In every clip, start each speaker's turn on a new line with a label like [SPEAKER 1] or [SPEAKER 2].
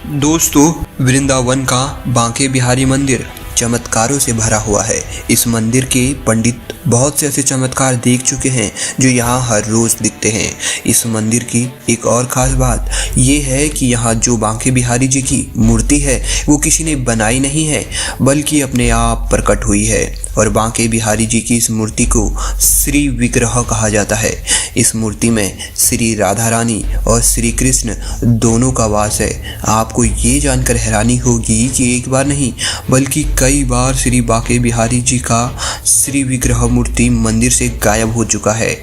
[SPEAKER 1] दोस्तों, वृंदावन का बांके बिहारी मंदिर चमत्कारों से भरा हुआ है। इस मंदिर के पंडित बहुत से ऐसे चमत्कार देख चुके हैं जो यहाँ हर रोज दिखते हैं। इस मंदिर की एक और खास बात ये है कि यहाँ जो बांके बिहारी जी की मूर्ति है वो किसी ने बनाई नहीं है, बल्कि अपने आप प्रकट हुई है। और बांके बिहारी जी की इस मूर्ति को श्री विग्रह कहा जाता है। इस मूर्ति में श्री राधा रानी और श्री कृष्ण दोनों का वास है। आपको ये जानकर हैरानी होगी कि एक बार नहीं बल्कि कई बार श्री बांके बिहारी जी का श्री विग्रह मूर्ति मंदिर से गायब हो चुका है।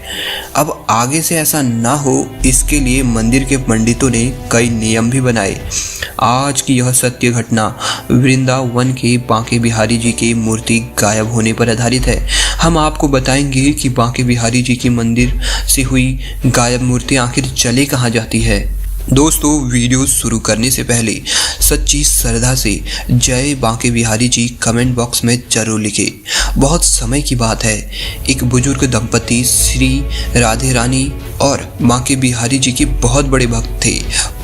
[SPEAKER 1] अब आगे से ऐसा ना हो, इसके लिए मंदिर के पंडितों ने कई नियम भी बनाए। आज की यह सत्य घटना वृंदावन के बांके बिहारी जी की मूर्ति गायब होने पर आधारित है। हम आपको बताएंगे कि बांके बिहारी जी की मंदिर से हुई गायब मूर्ति आखिर चले कहाँ जाती है। दोस्तों, वीडियो शुरू करने से पहले सच्ची श्रद्धा से जय बांके बिहारी जी कमेंट बॉक्स में जरूर लिखें। बहुत समय की बात है, एक बुजुर्ग दंपति श्री राधे रानी और बांके बिहारी जी के बहुत बड़े भक्त थे।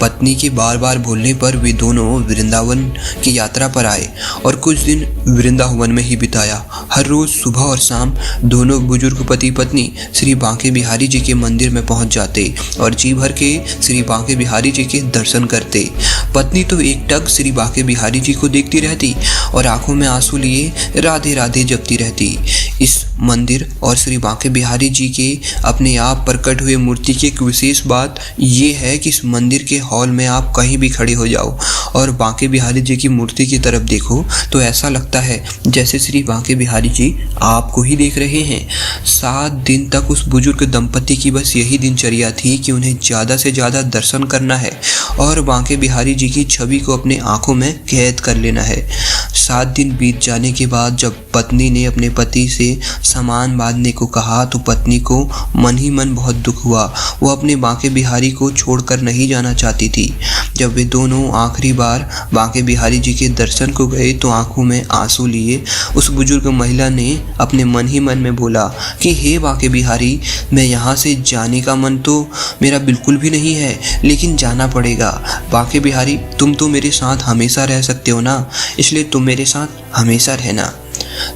[SPEAKER 1] पत्नी के बार बार बोलने पर वे दोनों वृंदावन की यात्रा पर आए और कुछ दिन वृंदावन में ही बिताया। हर रोज सुबह और शाम दोनों बुजुर्ग पति पत्नी श्री बांके बिहारी जी के मंदिर में पहुंच जाते और जी भर के श्री बांके बिहारी जी के दर्शन करते। पत्नी तो एकटक श्री बांके बिहारी जी को देखती रहती और आंखों में आंसू लिए राधे राधे जपती रहती। इस मंदिर और श्री बांके बिहारी जी के अपने आप प्रकट हुए मूर्ति की एक विशेष बात ये है कि इस मंदिर के हॉल में आप कहीं भी खड़े हो जाओ और बांके बिहारी जी की मूर्ति की तरफ देखो तो ऐसा लगता है जैसे श्री बांके बिहारी जी आपको ही देख रहे हैं। 7 दिन तक उस बुजुर्ग दंपति की बस यही दिनचर्या थी कि उन्हें ज़्यादा से ज़्यादा दर्शन करना है और बांके बिहारी जी की छवि को अपने आंखों में कैद कर लेना है। 7 दिन बीत जाने के बाद जब पत्नी ने अपने पति से सामान बांधने को कहा तो पत्नी को मन ही मन बहुत दुख हुआ। वो अपने बांके बिहारी को छोड़कर नहीं जाना चाहती थी। जब वे दोनों आखिरी बार बांके बिहारी जी के दर्शन को गए तो आंखों में आंसू लिए उस बुजुर्ग महिला ने अपने मन ही मन में बोला कि हे बांके बिहारी, मैं यहाँ से जाने का मन तो मेरा बिल्कुल भी नहीं है, लेकिन जाना पड़ेगा। बांके बिहारी, तुम तो मेरे साथ हमेशा रह सकते हो ना, इसलिए तुम मेरे साथ हमेशा रहना।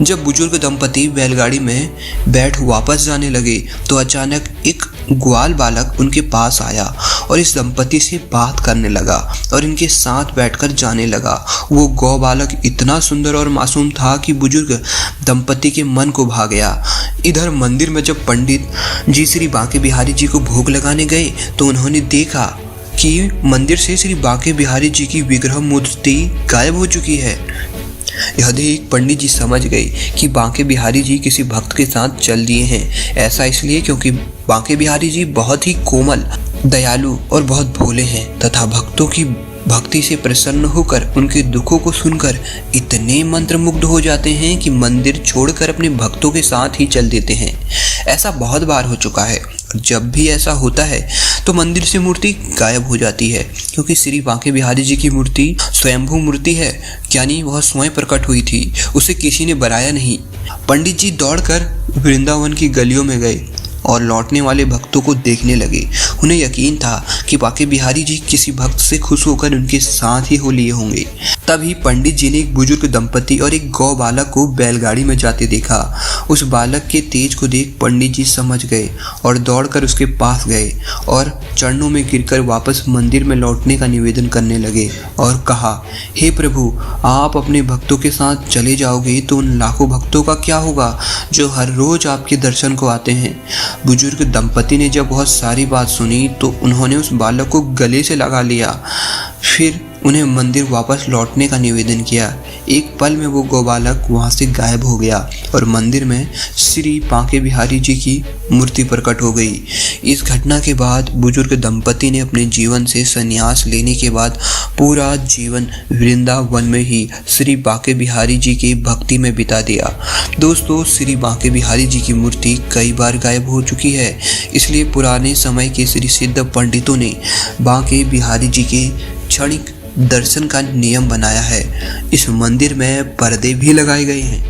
[SPEAKER 1] जब बुजुर्ग दंपति बैलगाड़ी में बैठ वापस जाने लगे तो अचानक एक ग्वाल बालक उनके पास आया और इस दंपति से बात करने लगा और इनके साथ बैठकर जाने लगा। वो गौ बालक इतना सुंदर और मासूम था कि बुजुर्ग दंपति के मन को भा गया। इधर मंदिर में जब पंडित जी श्री बांके बिहारी जी को भोग लगाने गए तो उन्होंने देखा कि मंदिर से श्री बांके बिहारी जी की विग्रह मूर्ति गायब हो चुकी है। यह देख पंडित जी समझ गए कि बांके बिहारी जी किसी भक्त के साथ चल दिए हैं। ऐसा इसलिए क्योंकि बांके बिहारी जी बहुत ही कोमल, दयालु और बहुत भोले हैं तथा भक्तों की भक्ति से प्रसन्न होकर उनके दुखों को सुनकर इतने मंत्रमुग्ध हो जाते हैं कि मंदिर छोड़कर अपने भक्तों के साथ ही चल देते हैं। ऐसा बहुत बार हो चुका है। जब भी ऐसा होता है तो मंदिर से मूर्ति गायब हो जाती है, क्योंकि श्री बांके बिहारी जी की मूर्ति स्वयंभू मूर्ति है, यानी वह स्वयं प्रकट हुई थी, उसे किसी ने बनाया नहीं। पंडित जी दौड़कर वृंदावन की गलियों में गए और लौटने वाले भक्तों को देखने लगे। उन्हें यकीन था कि बांके बिहारी जी किसी भक्त से खुश होकर उनके साथ ही हो लिए होंगे। तभी पंडित जी ने एक बुजुर्ग दंपति और एक गौ बालक को बैलगाड़ी में जाते देखा। उस बालक के तेज को देख पंडित जी समझ गए और दौड़कर उसके पास गए और चरणों में गिरकर वापस मंदिर में लौटने का निवेदन करने लगे और कहा, हे प्रभु, आप अपने भक्तों के साथ चले जाओगे तो उन लाखों भक्तों का क्या होगा जो हर रोज आपके दर्शन को आते हैं। बुजुर्ग दंपति ने जब बहुत सारी बात सुनी तो उन्होंने उस बालक को गले से लगा लिया, फिर उन्हें मंदिर वापस लौटने का निवेदन किया। एक पल में वो गौबालक वहाँ से गायब हो गया और मंदिर में श्री बांके बिहारी जी की मूर्ति प्रकट हो गई। इस घटना के बाद बुजुर्ग दंपति ने अपने जीवन से संन्यास लेने के बाद पूरा जीवन वृंदावन में ही श्री बांके बिहारी जी की भक्ति में बिता दिया। दोस्तों, श्री बांके बिहारी जी की मूर्ति कई बार गायब हो चुकी है, इसलिए पुराने समय के श्री सिद्ध पंडितों ने बांके बिहारी जी के क्षणिक दर्शन का नियम बनाया है। इस मंदिर में पर्दे भी लगाए गए हैं।